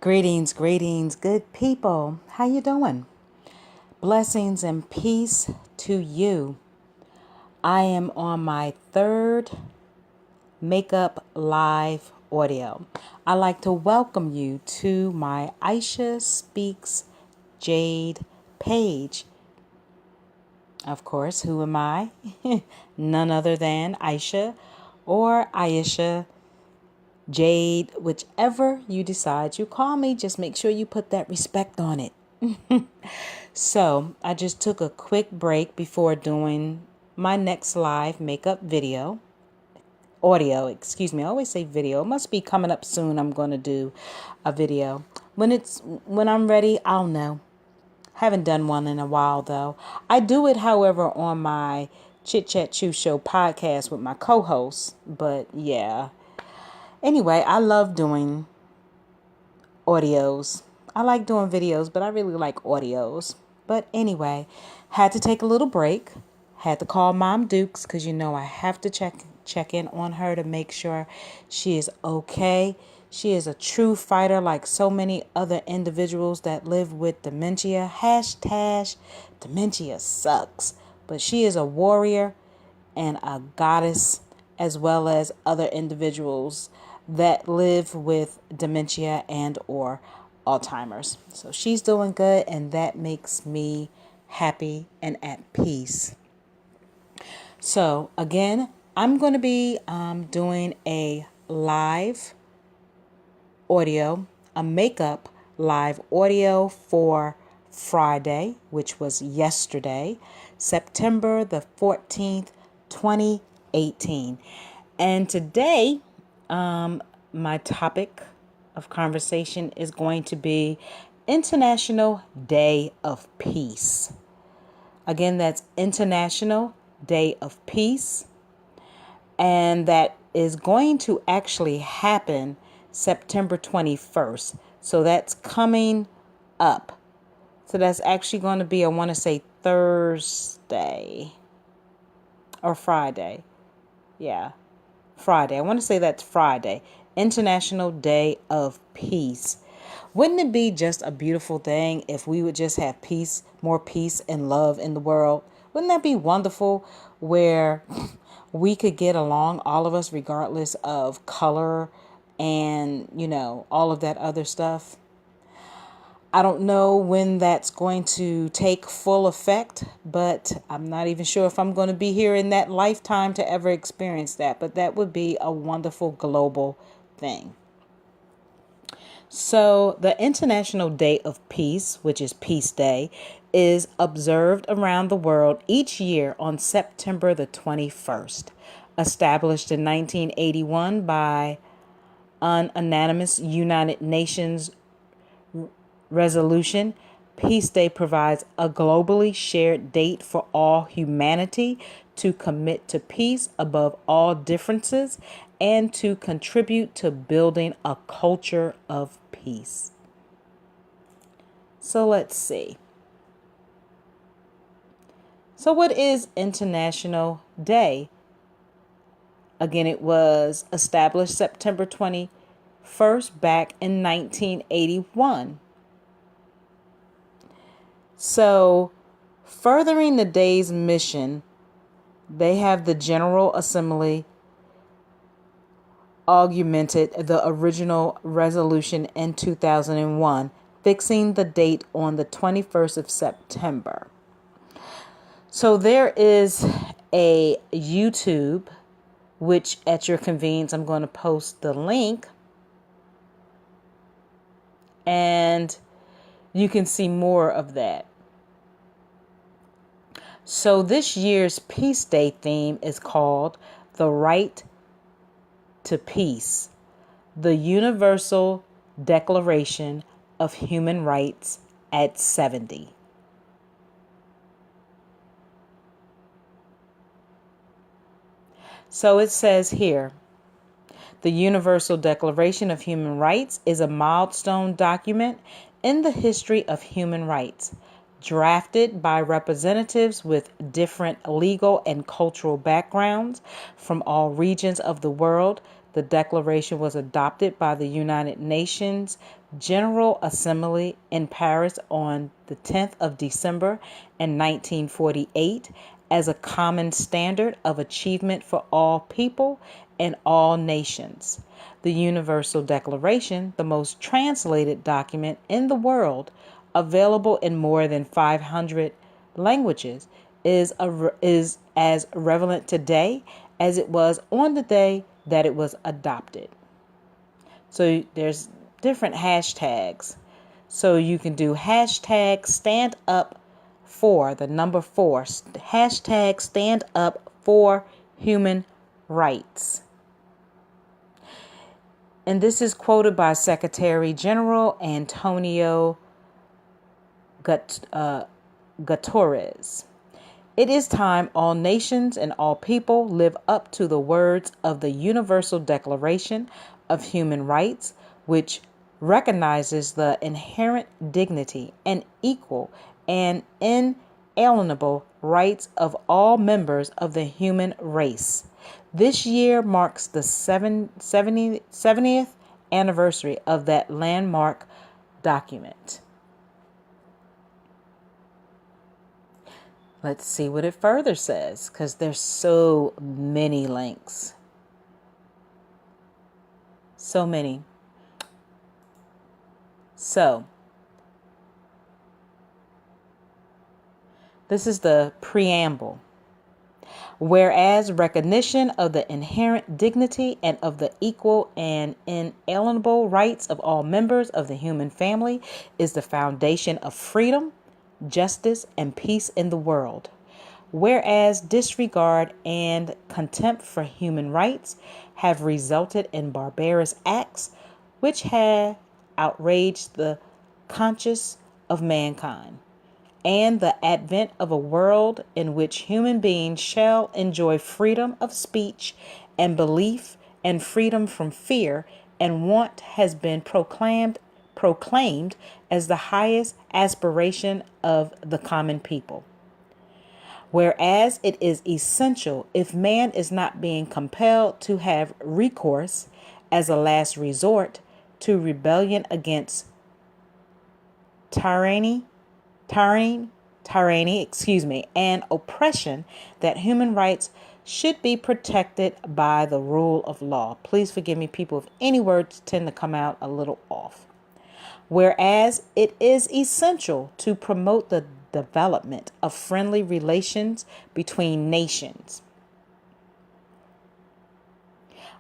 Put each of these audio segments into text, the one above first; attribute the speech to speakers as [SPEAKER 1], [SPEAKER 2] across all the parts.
[SPEAKER 1] Greetings, good people. How you doing? Blessings and peace to you. I am on my third Makeup Live audio. I'd like to welcome you to my Aisha Speaks Jade page. Of course, who am I? None other than Aisha or Aisha Jade, whichever you decide you call me. Just make sure you put that respect on it. So I just took a quick break before doing my next live makeup audio, excuse me. I always say video. It must be coming up soon. I'm going to do a video. When I'm ready, I'll know. Haven't done one in a while though. I do it, however, on my Chit Chat Chew Show podcast with my co-host. But yeah. Anyway, I love doing audios. I like doing videos, but I really like audios. But anyway, had to take a little break. Had to call Mom Dukes because I have to check in on her to make sure she is okay. She is a true fighter like so many other individuals that live with dementia. Hashtag dementia sucks. But she is a warrior and a goddess, as well as other individuals that live with dementia and or Alzheimer's. So she's doing good, and that makes me happy and at peace. So again, I'm going to be doing a live audio, a makeup live audio for Friday, which was yesterday, September the 14th, 2018. And today, my topic of conversation is going to be International Day of Peace. Again, that's International Day of Peace. And that is going to actually happen September 21st. So that's coming up. So that's actually going to be, I want to say Thursday or Friday. Yeah, Friday. I want to say that's Friday. International Day of Peace. Wouldn't it be just a beautiful thing if we would just have peace, more peace and love in the world? Wouldn't that be wonderful where we could get along, all of us, regardless of color and, all of that other stuff? I don't know when that's going to take full effect, but I'm not even sure if I'm going to be here in that lifetime to ever experience that. But that would be a wonderful global thing. So the International Day of Peace, which is Peace Day, is observed around the world each year on September the 21st. Established in 1981 by an unanimous United Nations resolution, Peace Day provides a globally shared date for all humanity to commit to peace above all differences and to contribute to building a culture of peace. So let's see. So what is International Day? Again, it was established September 21st back in 1981. So, furthering the day's mission, they have the General Assembly augmented the original resolution in 2001, fixing the date on the 21st of September. So there is a YouTube, which at your convenience, I'm going to post the link. And you can see more of that. So this year's Peace Day theme is called The Right to Peace, the Universal Declaration of Human Rights at 70. So it says here, the Universal Declaration of Human Rights is a milestone document in the history of human rights, drafted by representatives with different legal and cultural backgrounds from all regions of the world The declaration was adopted by the United Nations General Assembly in Paris on the 10th of December in 1948 as a common standard of achievement for all people and all nations. The Universal Declaration, the most translated document in the world, available in more than 500 languages, is as relevant today as it was on the day that it was adopted. So there's different hashtags. So you can do hashtag stand up for the number 4, hashtag stand up for human rights. And this is quoted by Secretary General Antonio Guterres. It is time all nations and all people live up to the words of the Universal Declaration of Human Rights, which recognizes the inherent dignity and equal and inalienable rights of all members of the human race. This year marks the 70th anniversary of that landmark document. Let's see what it further says, because there's so many links. So many. So, this is the preamble. Whereas recognition of the inherent dignity and of the equal and inalienable rights of all members of the human family is the foundation of freedom, justice, and peace in the world. Whereas disregard and contempt for human rights have resulted in barbarous acts which have outraged the conscience of mankind, and the advent of a world in which human beings shall enjoy freedom of speech and belief and freedom from fear and want has been proclaimed as the highest aspiration of the common people. Whereas it is essential, if man is not being compelled to have recourse as a last resort to rebellion against tyranny, and oppression, that human rights should be protected by the rule of law. Please forgive me, people, if any words tend to come out a little off. Whereas it is essential to promote the development of friendly relations between nations.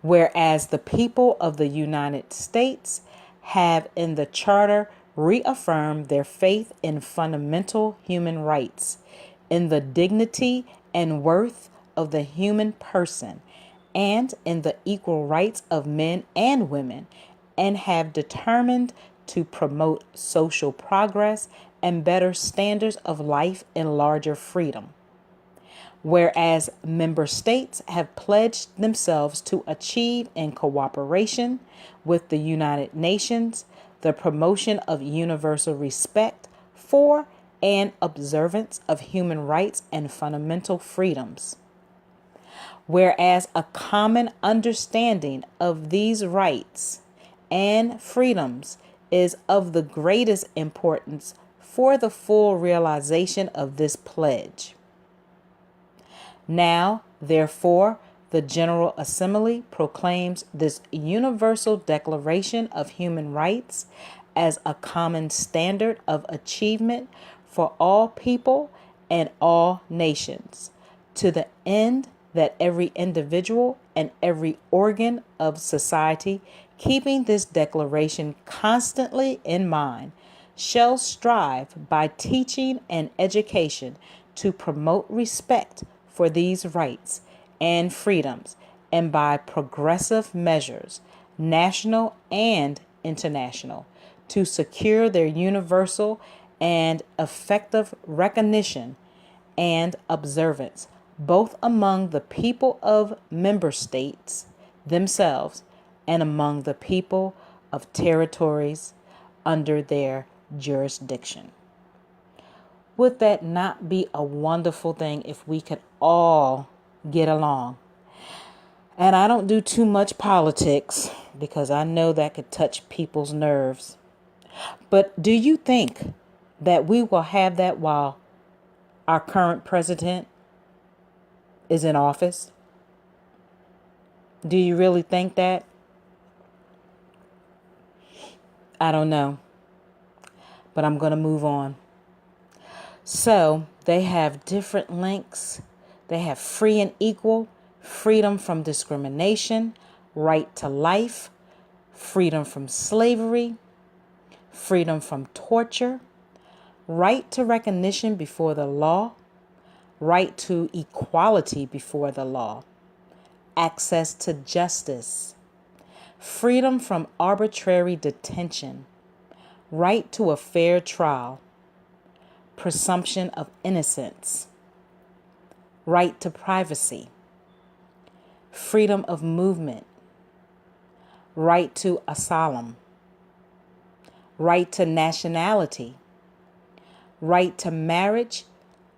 [SPEAKER 1] Whereas the people of the United States have in the Charter reaffirmed their faith in fundamental human rights, in the dignity and worth of the human person, and in the equal rights of men and women, and have determined to promote social progress and better standards of life and larger freedom. Whereas member states have pledged themselves to achieve in cooperation with the United Nations the promotion of universal respect for and observance of human rights and fundamental freedoms. Whereas a common understanding of these rights and freedoms is of the greatest importance for the full realization of this pledge. Now, therefore, the General Assembly proclaims this Universal Declaration of Human Rights as a common standard of achievement for all people and all nations, to the end that every individual and every organ of society, keeping this declaration constantly in mind, shall strive by teaching and education to promote respect for these rights and freedoms, and by progressive measures, national and international, to secure their universal and effective recognition and observance, both among the people of member states themselves and among the people of territories under their jurisdiction. Would that not be a wonderful thing if we could all get along? And I don't do too much politics because I know that could touch people's nerves. But do you think that we will have that while our current president is in office? Do you really think that? I don't know. But I'm going to move on. So they have different links. They have free and equal, freedom from discrimination, right to life, freedom from slavery, freedom from torture, right to recognition before the law, right to equality before the law, access to justice, freedom from arbitrary detention, right to a fair trial, presumption of innocence, right to privacy, freedom of movement, right to asylum, right to nationality, right to marriage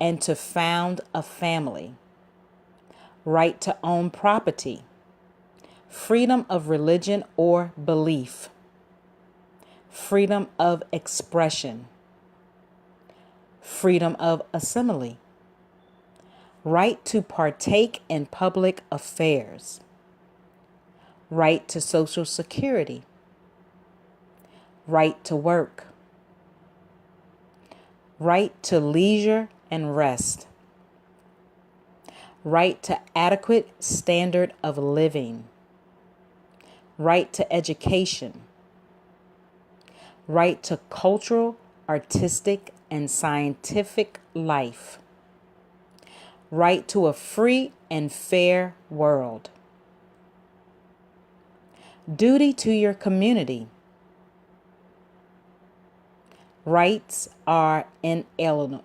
[SPEAKER 1] and to found a family, right to own property, freedom of religion or belief, freedom of expression, freedom of assembly, right to partake in public affairs, right to Social Security, right to work, right to leisure and rest, right to adequate standard of living, right to education, right to cultural, artistic, and scientific life, right to a free and fair world, duty to your community. Rights are inalienable.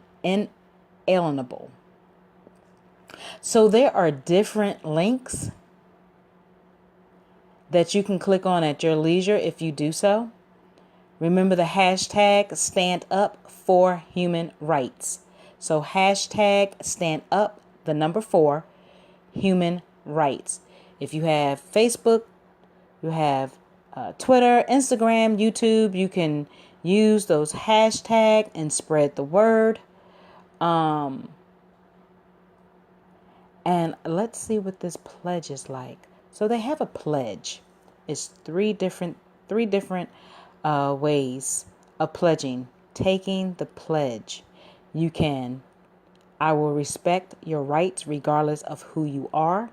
[SPEAKER 1] So there are different links that you can click on at your leisure if you do so. Remember the hashtag stand up for human rights. So hashtag stand up, the number 4, human rights. If you have Facebook, you have Twitter, Instagram, YouTube, you can use those hashtags and spread the word. And let's see what this pledge is like. So they have a pledge. It's three different ways of pledging. Taking the pledge. You can, I will respect your rights regardless of who you are.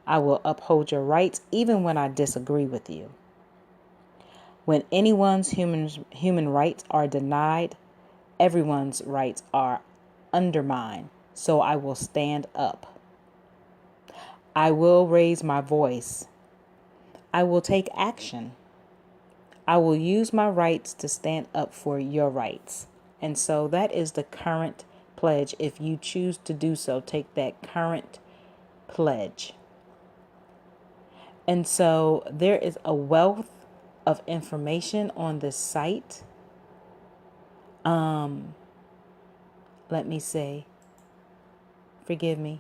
[SPEAKER 1] I will uphold your rights even when I disagree with you. When anyone's human rights are denied, everyone's rights are undermined. So I will stand up. I will raise my voice. I will take action. I will use my rights to stand up for your rights. And so that is the current pledge. If you choose to do so, take that current pledge. And so there is a wealth of information on this site. Let me say, forgive me.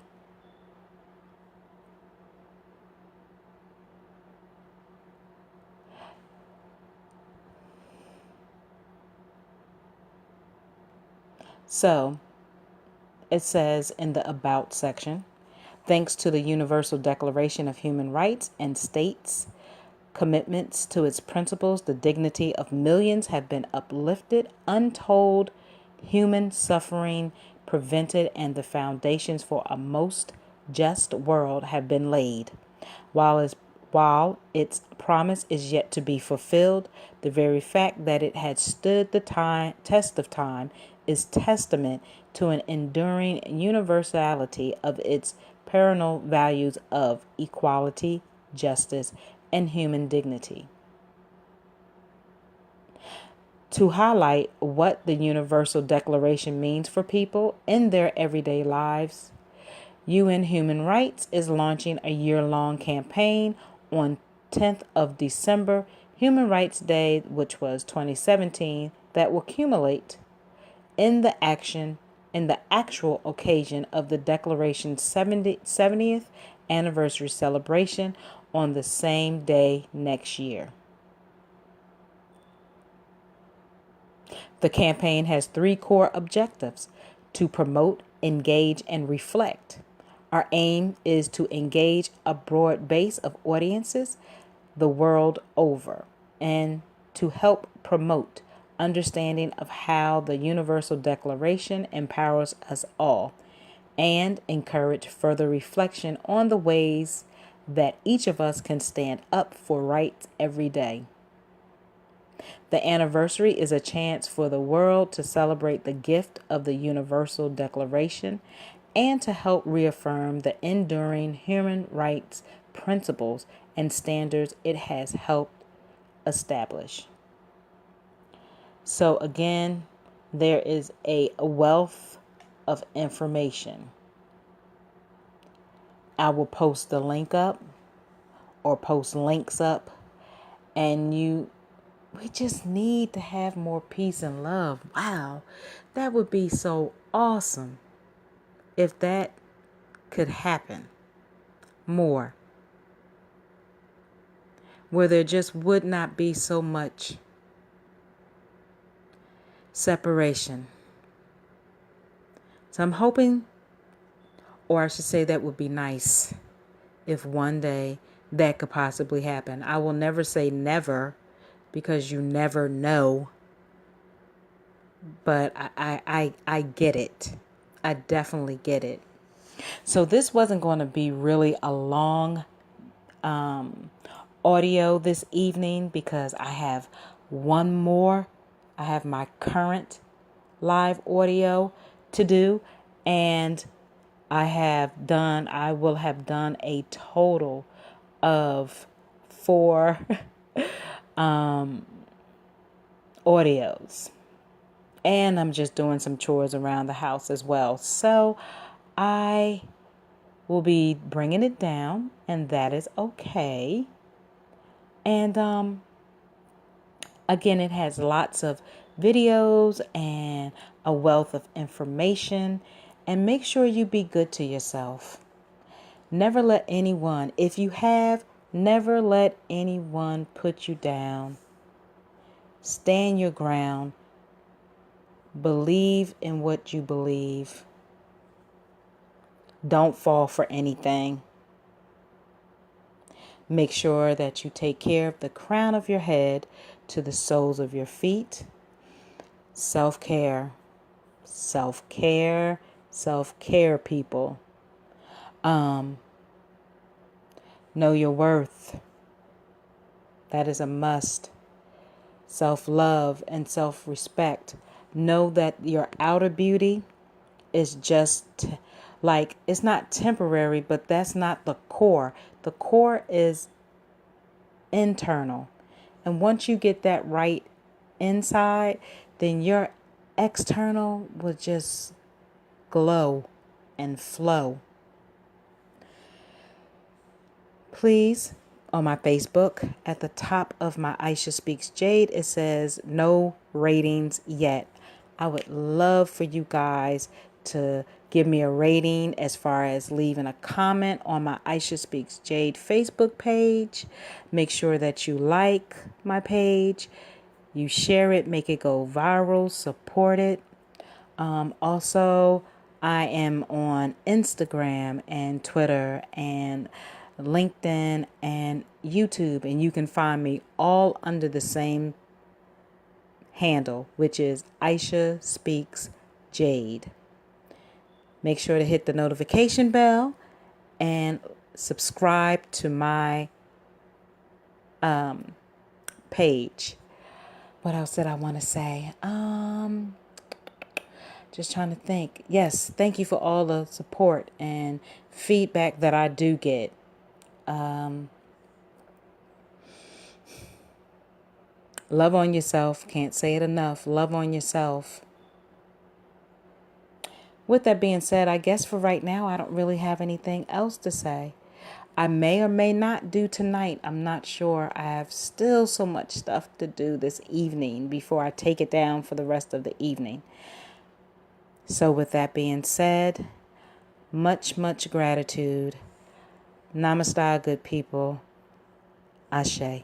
[SPEAKER 1] So it says in the About section, thanks to the Universal Declaration of Human Rights and states' commitments to its principles, the dignity of millions have been uplifted, untold human suffering prevented, and the foundations for a most just world have been laid. While its promise is yet to be fulfilled, the very fact that it had stood the test of time is testament to an enduring universality of its perennial values of equality, justice, and human dignity. To highlight what the Universal Declaration means for people in their everyday lives, UN Human Rights is launching a year-long campaign on 10th of December, Human Rights Day, which was 2017, that will culminate in the actual occasion of the Declaration's 70th anniversary celebration on the same day next year. The campaign has 3 core objectives: to promote, engage, and reflect. Our aim is to engage a broad base of audiences the world over and to help promote understanding of how the Universal Declaration empowers us all and encourage further reflection on the ways that each of us can stand up for rights every day. The anniversary is a chance for the world to celebrate the gift of the Universal Declaration and to help reaffirm the enduring human rights principles and standards it has helped establish. So again, there is a wealth of information. I will post the link up or post links up, and we just need to have more peace and love. Wow, that would be so awesome if that could happen more, where there just would not be so much separation. So I'm hoping, or I should say that would be nice if one day that could possibly happen. I will never say never because you never know, but I get it. I definitely get it. So this wasn't going to be really a long audio this evening because I have one more. I have my current live audio to do, and I will have done a total of 4 audios. And I'm just doing some chores around the house as well. So I will be bringing it down, and that is okay. And again, it has lots of videos and a wealth of information. And make sure you be good to yourself. Never let anyone, if you have, never let anyone put you down. Stand your ground. Believe in what you believe. Don't fall for anything. Make sure that you take care of the crown of your head to the soles of your feet. Self-care. Self-care. Self-care, people. Know your worth. That is a must. Self-love and self-respect. Know that your outer beauty is just like, it's not temporary, but that's not the core. The core is internal. And once you get that right inside, then your external will just glow and flow. Please, on my Facebook, at the top of my Aisha Speaks Jade, it says no ratings yet. I would love for you guys to give me a rating as far as leaving a comment on my Aisha Speaks Jade Facebook page. Make sure that you like my page. You share it, make it go viral, support it. Also, I am on Instagram and Twitter and LinkedIn and YouTube, and you can find me all under the same handle, which is Aisha Speaks Jade. Make sure to hit the notification bell and subscribe to my page. What else did I want to say? Just trying to think. Yes, thank you for all the support and feedback that I do get. Love on yourself. Can't say it enough. Love on yourself. With that being said, I guess for right now, I don't really have anything else to say. I may or may not do tonight. I'm not sure. I have still so much stuff to do this evening before I take it down for the rest of the evening. So with that being said, much, much gratitude. Namaste, good people. Ashe.